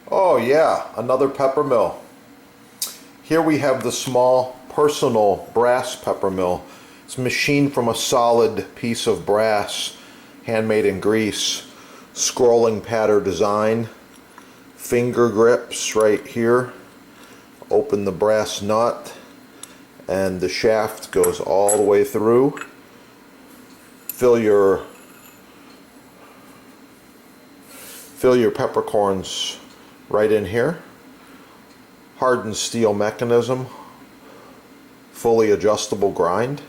Oh yeah, another pepper mill. Here we have the small personal brass pepper mill. It's machined from a solid piece of brass, handmade in Greece. Scrolling pattern design, finger grips right here. Open the brass nut and the shaft goes all the way through. Fill your peppercorns right in here. Hardened steel mechanism, fully adjustable grind.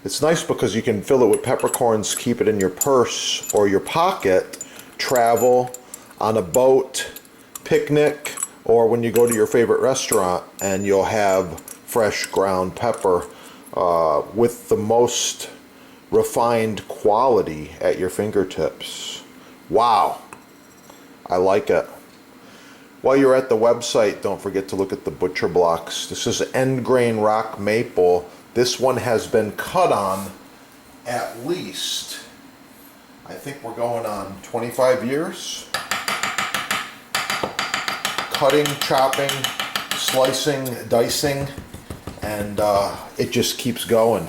It's nice because you can fill it with peppercorns, keep it in your purse or your pocket, travel, on a boat, picnic, or when you go to your favorite restaurant, and you'll have fresh ground pepper with the most refined quality at your fingertips. Wow, I like it. While you're at the website, don't forget to look at the butcher blocks. This is end grain rock maple. This one has been cut on at least, I think we're going on 25 years. Cutting, chopping, slicing, dicing, and it just keeps going.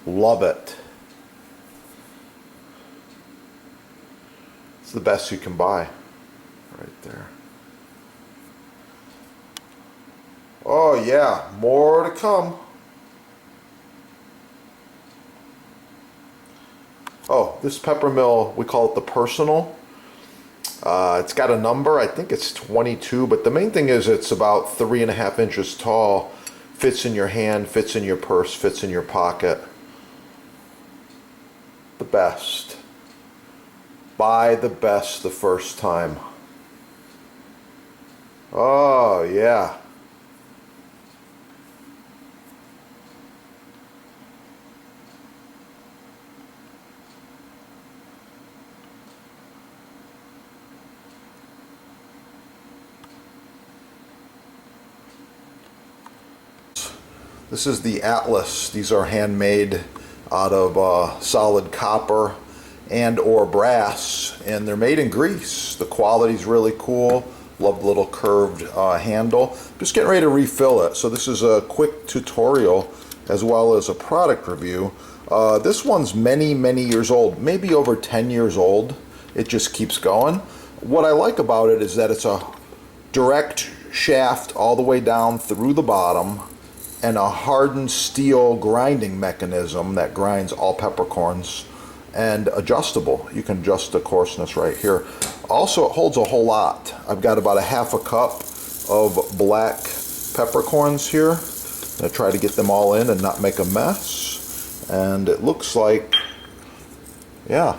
Love it. It's the best you can buy right there. Oh yeah, more to come. Oh, this pepper mill, we call it the Personal. It's got a number, I think it's 22, but the main thing is it's about 3.5 inches tall. Fits in your hand, fits in your purse, fits in your pocket. The best. Buy the best the first time. Oh yeah. This is the Atlas. These are handmade out of solid copper and or brass, and they're made in Greece. The quality's really cool. Love the little curved handle. Just getting ready to refill it. So this is a quick tutorial as well as a product review. This one's many years old, maybe over 10 years old. It just keeps going. What I like about it is that it's a direct shaft all the way down through the bottom, and a hardened steel grinding mechanism that grinds all peppercorns, and adjustable. You can adjust the coarseness right here. Also, it holds a whole lot. I've got about 1/2 cup of black peppercorns here. I'm gonna try to get them all in and not make a mess. And it looks like, yeah,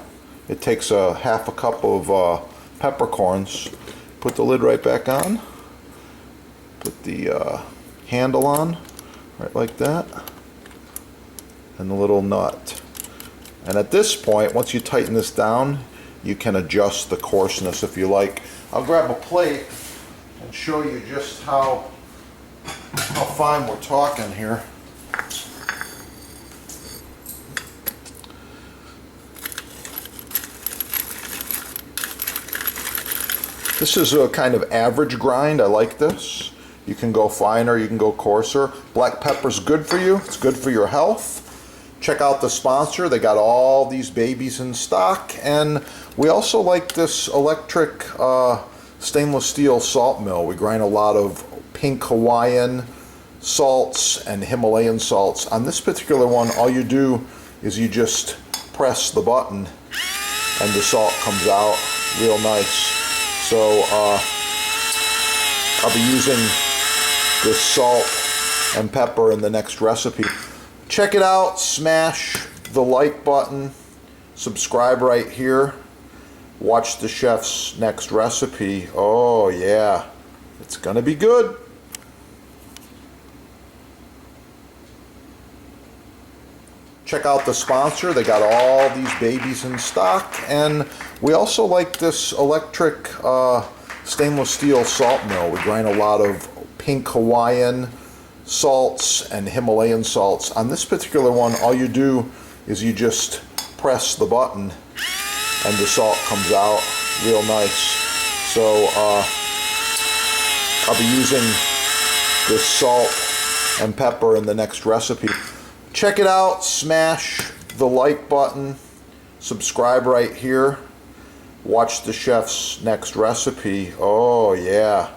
it takes 1/2 cup of peppercorns. Put the lid right back on. Put the handle on. Right like that, and the little nut. And at this point, once you tighten this down, you can adjust the coarseness if you like. I'll grab a plate and show you just how fine we're talking here. This is a kind of average grind. I like this. You can go finer, you can go coarser. Black pepper's good for you. It's good for your health. Check out the sponsor. They got all these babies in stock. And we also like this electric stainless steel salt mill. We grind a lot of pink Hawaiian salts and Himalayan salts. On this particular one, all you do is you just press the button and the salt comes out real nice. So I'll be using this salt and pepper in the next recipe. Check it out, smash the like button, subscribe right here, watch the chef's next recipe. Oh yeah, it's gonna be good. Check out the sponsor. They got all these babies in stock. And we also like this electric stainless steel salt mill. We grind a lot of pink Hawaiian salts and Himalayan salts. On this particular one, all you do is you just press the button and the salt comes out real nice. So I'll be using this salt and pepper in the next recipe. Check it out, smash the like button, subscribe right here, watch the chef's next recipe. Oh yeah,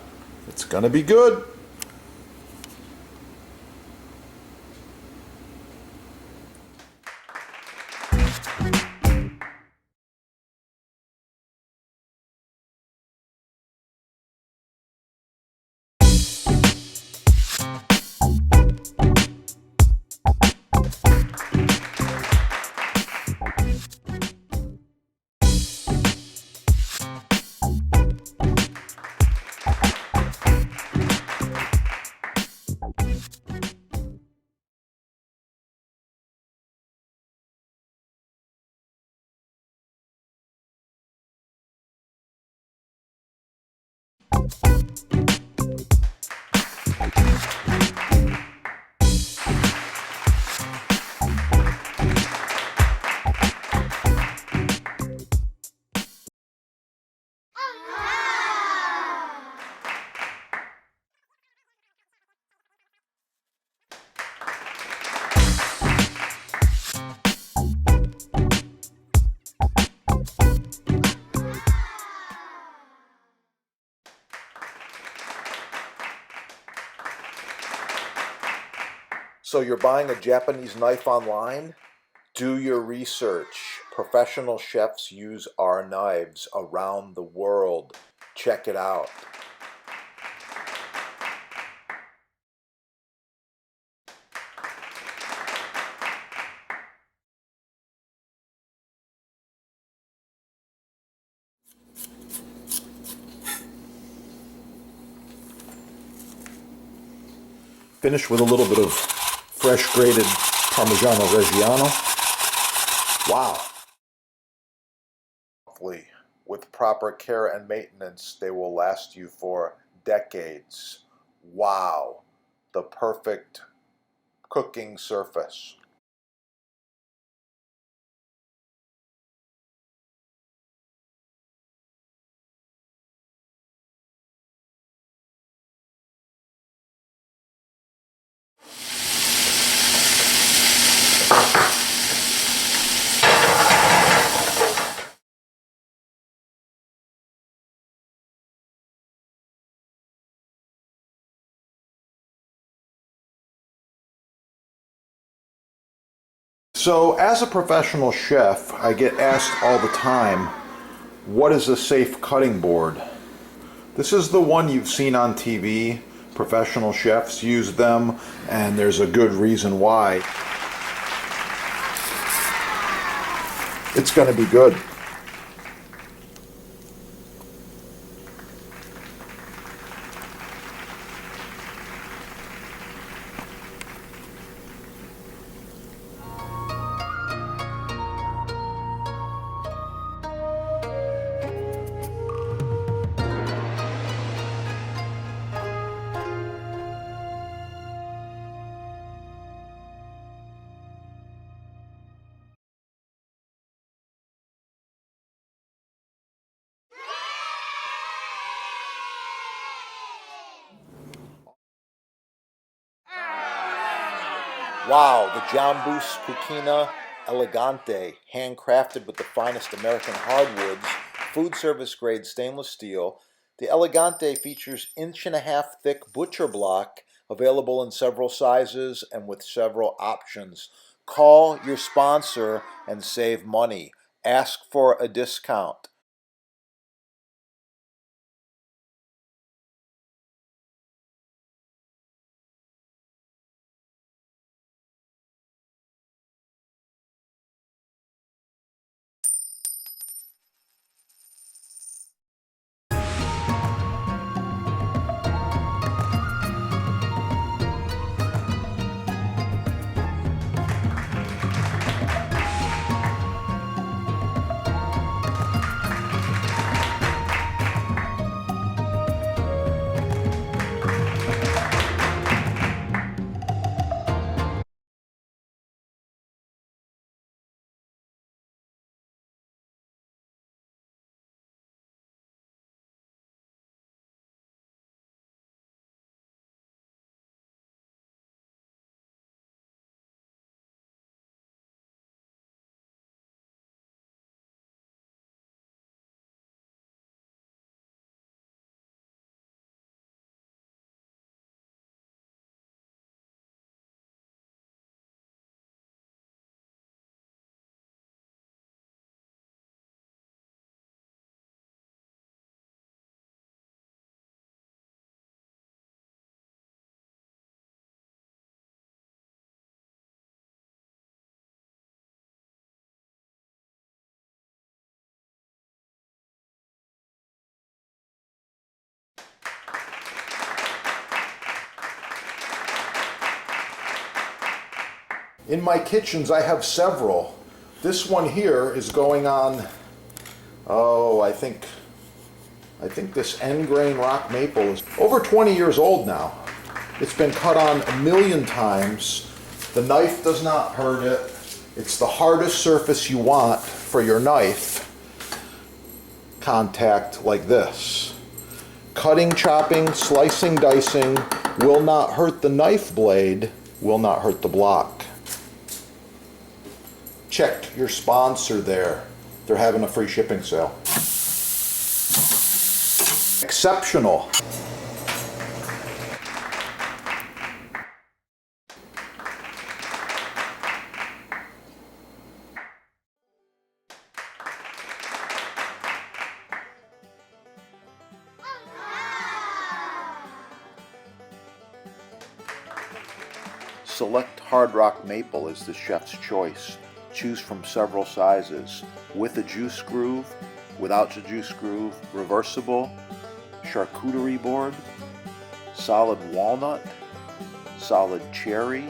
it's gonna be good. So you're buying a Japanese knife online? Do your research. Professional chefs use our knives around the world. Check it out. Finish with a little bit of fresh grated Parmigiano Reggiano. Wow. With proper care and maintenance, they will last you for decades. Wow. The perfect cooking surface. So as a professional chef, I get asked all the time, what is a safe cutting board? This is the one you've seen on TV. Professional chefs use them, and there's a good reason why. It's going to be good. Wow, the Jambus Cucina Elegante, handcrafted with the finest American hardwoods, food service grade stainless steel. The Elegante features 1.5-inch thick butcher block, available in several sizes and with several options. Call your sponsor and save money. Ask for a discount. In my kitchens, I have several. This one here is going on, oh, I think this end grain rock maple is over 20 years old now. It's been cut on a million times. The knife does not hurt it. It's the hardest surface you want for your knife contact like this. Cutting, chopping, slicing, dicing will not hurt the knife blade, will not hurt the block. Check your sponsor there. They're having a free shipping sale. Exceptional. Select Hard Rock Maple is the chef's choice. Choose from several sizes, with a juice groove, without a juice groove, reversible, charcuterie board, solid walnut, solid cherry,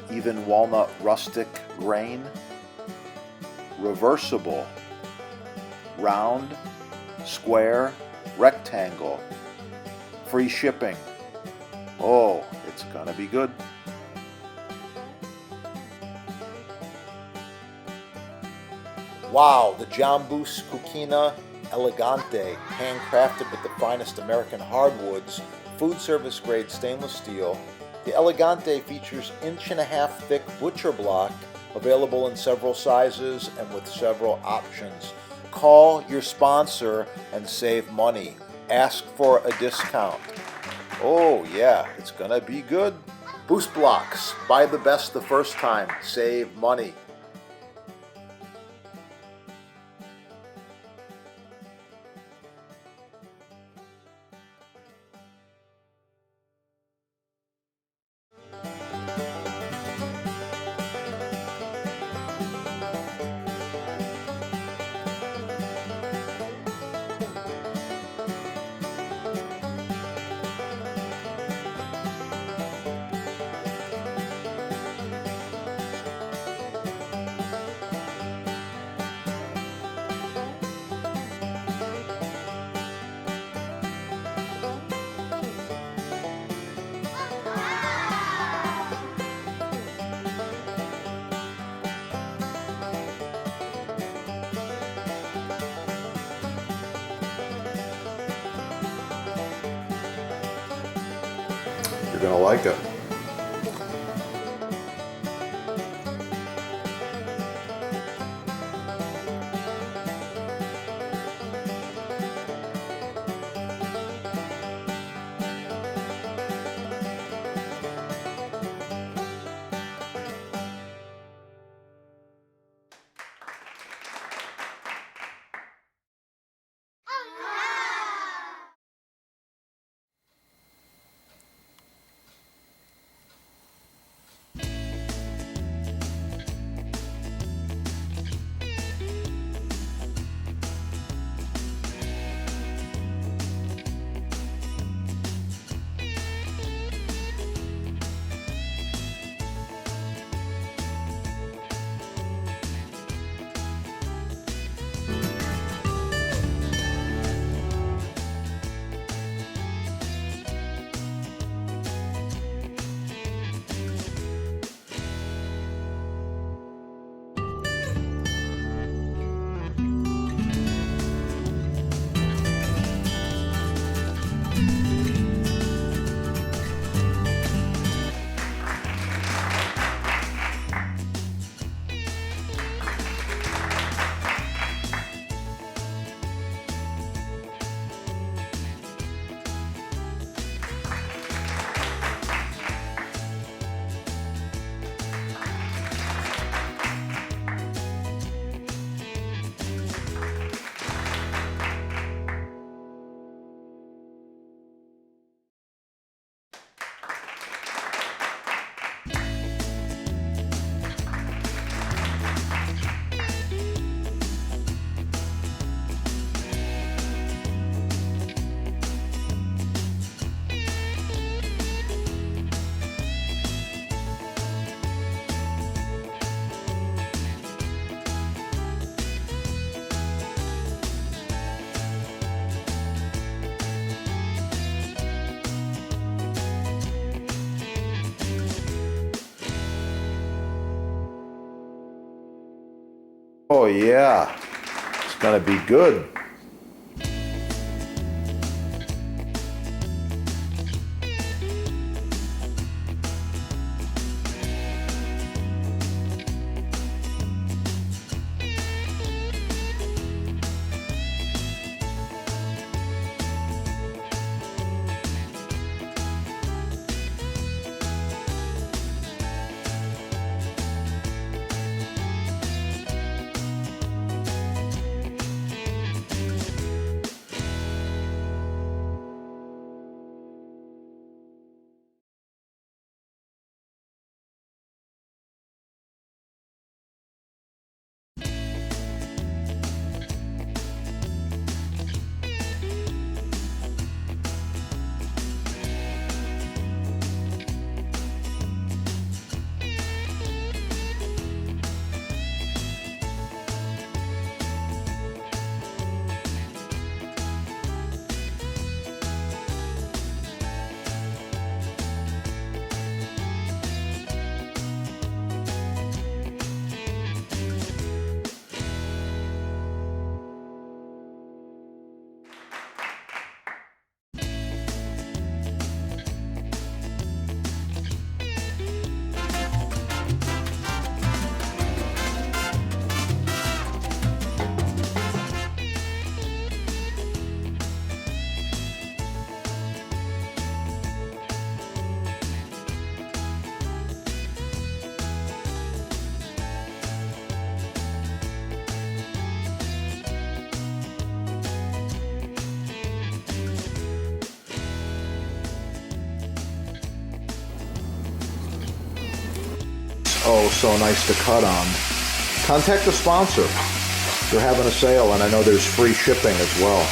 even walnut rustic grain, reversible, round, square, rectangle, free shipping. Oh, it's gonna be good. Wow, the Jambus Cucina Elegante, handcrafted with the finest American hardwoods, food service grade stainless steel. The Elegante features 1.5 inch thick butcher block, available in several sizes and with several options. Call your sponsor and save money. Ask for a discount. Oh yeah, it's gonna be good. Boost blocks, buy the best the first time, save money. You're gonna like it. Oh yeah, it's gonna be good. Oh, so nice to cut on. Contact the sponsor. They're having a sale, and I know there's free shipping as well.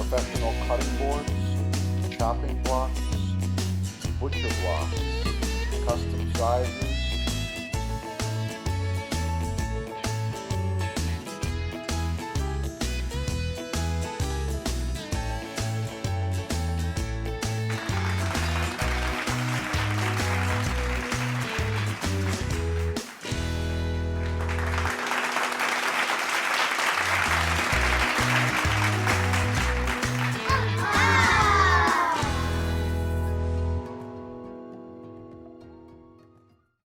Professional cutting boards, chopping blocks, butcher blocks, custom sizes,